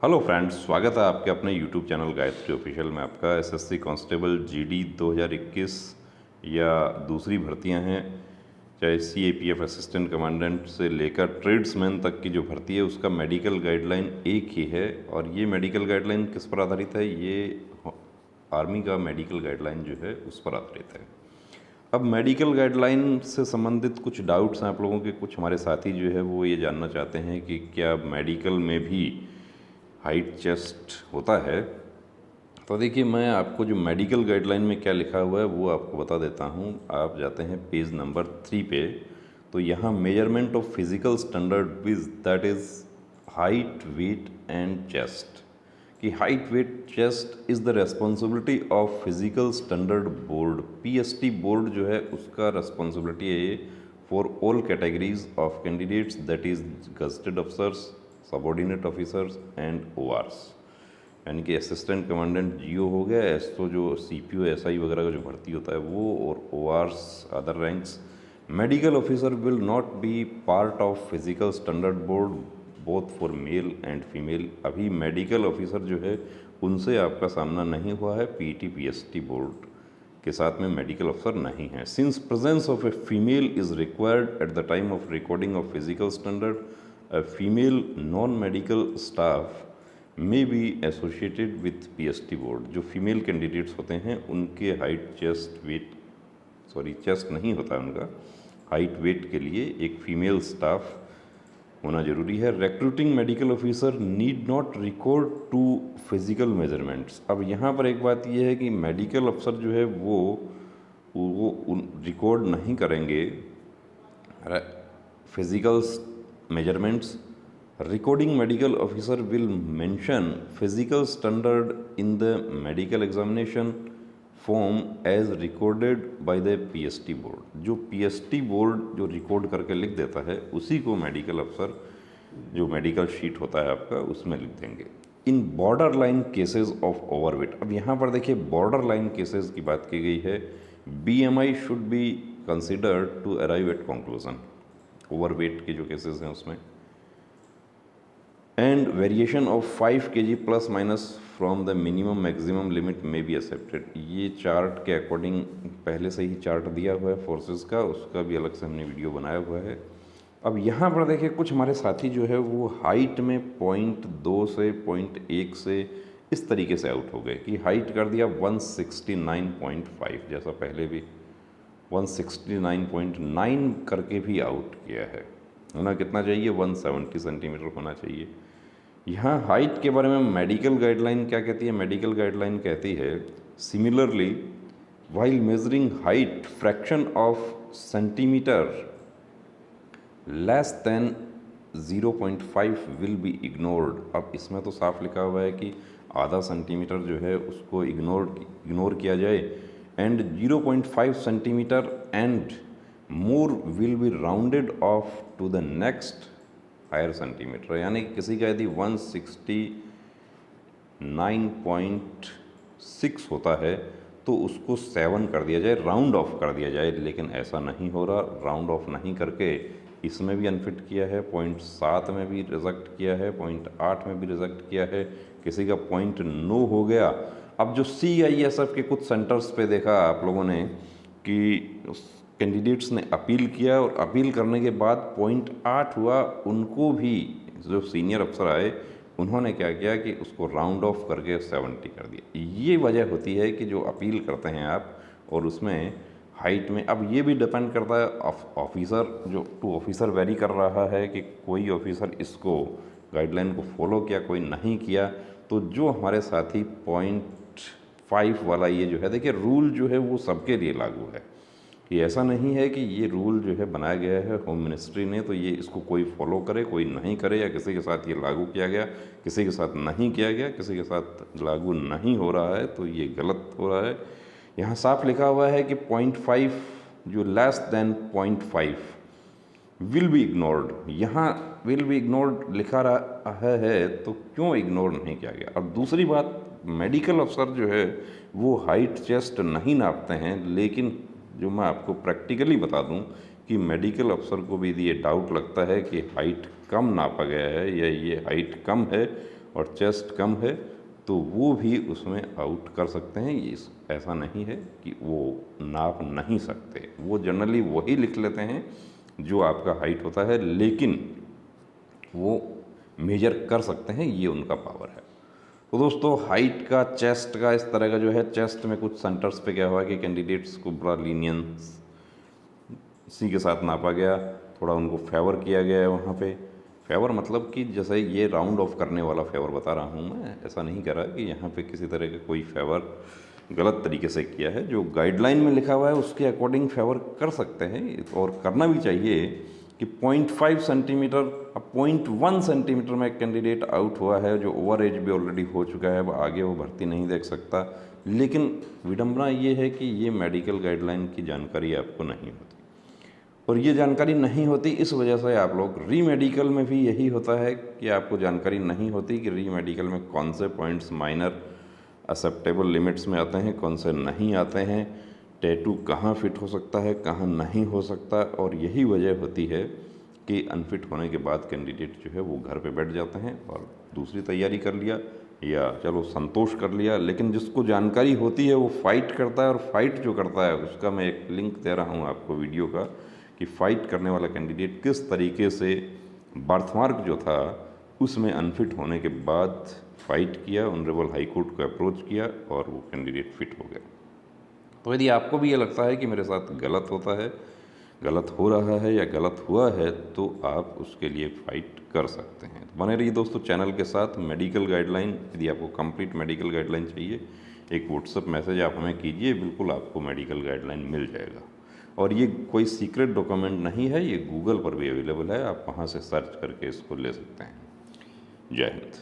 Hello friends, स्वागत है आपके अपने यूट्यूब चैनल गायत्री ऑफिशियल में। आपका एसएससी कांस्टेबल जीडी 2021 या दूसरी भर्तियां हैं, चाहे सीएपीएफ असिस्टेंट कमांडेंट से लेकर ट्रेड्समैन तक की जो भर्ती है उसका मेडिकल गाइडलाइन एक ही है। और ये मेडिकल गाइडलाइन किस पर आधारित है? ये आर्मी का मेडिकल गाइडलाइन जो है उस पर आधारित है। अब मेडिकल गाइडलाइन से संबंधित कुछ डाउट्स हैं आप लोगों के। कुछ हमारे साथी जो है वो ये जानना चाहते हैं कि क्या मेडिकल में भी हाइट चेस्ट होता है। तो देखिए, मैं आपको जो मेडिकल गाइडलाइन में क्या लिखा हुआ है वो आपको बता देता हूँ। आप जाते हैं पेज नंबर 3 पे, तो यहाँ measurement of physical standard viz that is height, weight and chest, कि height, weight, chest is the responsibility of physical standard board. PST board जो है उसका रेस्पॉन्सिबिलिटी है ये for all categories of candidates, that is gazetted officers, subordinate officers and ORs, यानी कि assistant commandant जीओ हो गया, एसओ जो सीपीओ एसआई वगैरह का जो भर्ती होता है वो, और ORs other ranks. Medical officer will not be part of physical standard board both for male and female. अभी मेडिकल ऑफिसर जो है उनसे आपका सामना नहीं हुआ है, पीटी पीएसटी बोर्ड के साथ में मेडिकल अफसर नहीं है। Since presence of a female is required at the time of recording of physical standard, a female non-medical staff may be associated with PST board। जो फीमेल कैंडिडेट्स होते हैं उनके हाइट, चेस्ट, वेट, चेस्ट नहीं होता है उनका, height, wait के लिए एक फीमेल स्टाफ होना जरूरी है। Recruiting medical officer need not record to physical measurements. अब यहाँ पर एक बात यह है कि मेडिकल अफसर जो है वो रिकॉर्ड नहीं करेंगे physical measurements। Recording medical officer will mention physical standard in the medical examination form as recorded by the PST board। जो PST board जो रिकॉर्ड करके लिख देता है उसी को मेडिकल अफसर जो मेडिकल शीट होता है आपका उसमें लिख देंगे। In border line cases of overweight, अब यहाँ पर देखिए बॉर्डर लाइन केसेज की बात की गई है। BMI should be considered to arrive at conclusion, overweight के जो केसेस हैं उसमें। And variation of 5 kg plus minus from the minimum maximum limit में बी एक्सेप्टेड। ये चार्ट के अकॉर्डिंग पहले से ही चार्ट दिया हुआ है फोर्सेस का, उसका भी अलग से हमने वीडियो बनाया हुआ है। अब यहाँ पर देखिए कुछ हमारे साथी जो है वो हाइट में 0.2 से 0.1 से इस तरीके से आउट हो गए कि हाइट कर दिया 169.5, जैसा पहले भी 169.9 करके भी आउट किया है। होना कितना चाहिए? 170 सेंटीमीटर होना चाहिए। यहाँ हाइट के बारे में मेडिकल गाइडलाइन क्या कहती है? मेडिकल गाइडलाइन कहती है similarly while measuring height fraction of centimetre less than 0.5 will be ignored. अब इसमें तो साफ लिखा हुआ है कि आधा सेंटीमीटर जो है उसको इग्नोर किया जाए, and 0.5 centimetre and more will be rounded off to the next higher centimetre. यानी किसी का यदि 169.6 होता है तो उसको 7 कर दिया जाए, राउंड ऑफ कर दिया जाए, लेकिन ऐसा नहीं हो रहा। राउंड ऑफ नहीं करके इसमें भी अनफिट किया है, 0.7 में भी रिजेक्ट किया है, 0.8 में भी रिजेक्ट किया है, किसी का 0.9 हो गया। अब जो CISF के कुछ सेंटर्स पे देखा आप लोगों ने कि कैंडिडेट्स ने अपील किया और अपील करने के बाद 0.8 हुआ, उनको भी जो सीनियर अफसर आए उन्होंने क्या किया कि उसको राउंड ऑफ करके 70 कर दिया। ये वजह होती है कि जो अपील करते हैं आप और उसमें हाइट में, अब ये भी डिपेंड करता है ऑफिसर जो टू ऑफिसर वेरी कर रहा है कि कोई ऑफिसर इसको गाइडलाइन को फॉलो किया, कोई नहीं किया। तो जो हमारे साथी 0.5 वाला ये जो है, देखिए रूल जो है वो सबके लिए लागू है। ये ऐसा नहीं है कि ये रूल जो है बनाया गया है होम मिनिस्ट्री ने तो ये इसको कोई फॉलो करे कोई नहीं करे, या किसी के साथ ये लागू किया गया किसी के साथ नहीं किया गया, किसी के साथ लागू नहीं हो रहा है तो ये गलत हो रहा है। यहाँ साफ लिखा हुआ है कि 0.5 जो less than 0.5 will be ignored. यहाँ विल बी इग्नोर्ड लिखा रहा है तो क्यों इग्नोर नहीं किया गया? और दूसरी बात, मेडिकल अफसर जो है वो हाइट चेस्ट नहीं नापते हैं, लेकिन जो मैं आपको प्रैक्टिकली बता दूं कि मेडिकल अफसर को भी ये डाउट लगता है कि हाइट कम नापा गया है या ये हाइट कम है और चेस्ट कम है तो वो भी उसमें आउट कर सकते हैं। ये ऐसा नहीं है कि वो नाप नहीं सकते, वो जनरली वही लिख लेते हैं जो आपका हाइट होता है, लेकिन वो मेजर कर सकते हैं, ये उनका पावर है। तो दोस्तों हाइट का, चेस्ट का इस तरह का जो है, चेस्ट में कुछ सेंटर्स पे क्या हुआ कि कैंडिडेट्स को बड़ा लीनियंस इसी के साथ नापा गया, थोड़ा उनको फेवर किया गया है वहाँ पे। फेवर मतलब कि जैसे ये राउंड ऑफ करने वाला फेवर बता रहा हूँ मैं, ऐसा नहीं कह रहा कि यहाँ पे किसी तरह का कोई फेवर गलत तरीके से किया है। जो गाइडलाइन में लिखा हुआ है उसके अकॉर्डिंग फेवर कर सकते हैं, और करना भी चाहिए कि 0.5 सेंटीमीटर, अब 0.1 सेंटीमीटर में कैंडिडेट आउट हुआ है जो ओवर एज भी ऑलरेडी हो चुका है, अब आगे वो भर्ती नहीं देख सकता। लेकिन विडंबना ये है कि ये मेडिकल गाइडलाइन की जानकारी आपको नहीं होती, और ये जानकारी नहीं होती इस वजह से आप लोग री मेडिकल में भी यही होता है कि आपको जानकारी नहीं होती कि री मेडिकल में कौन से पॉइंट्स माइनर एक्सेप्टेबल लिमिट्स में आते हैं, कौन से नहीं आते हैं, टैटू कहाँ फिट हो सकता है, कहाँ नहीं हो सकता। और यही वजह होती है कि अनफिट होने के बाद कैंडिडेट जो है वो घर पे बैठ जाते हैं और दूसरी तैयारी कर लिया या चलो संतोष कर लिया। लेकिन जिसको जानकारी होती है वो फाइट करता है, और फाइट जो करता है उसका मैं एक लिंक दे रहा हूँ आपको वीडियो का, कि फ़ाइट करने वाला कैंडिडेट किस तरीके से बर्थमार्क जो था उसमें अनफिट होने के बाद फाइट किया, ऑनरेबल हाई कोर्ट को अप्रोच किया और वो कैंडिडेट फिट हो गया। तो यदि आपको भी ये लगता है कि मेरे साथ गलत होता है, गलत हो रहा है या गलत हुआ है, तो आप उसके लिए फ़ाइट कर सकते हैं। तो बने रहिए दोस्तों चैनल के साथ। मेडिकल गाइडलाइन, यदि आपको कंप्लीट मेडिकल गाइडलाइन चाहिए, एक व्हाट्सएप मैसेज आप हमें कीजिए, बिल्कुल आपको मेडिकल गाइडलाइन मिल जाएगा। और ये कोई सीक्रेट डॉक्यूमेंट नहीं है, ये गूगल पर भी अवेलेबल है, आप वहाँ से सर्च करके इसको ले सकते हैं। जय हिंद।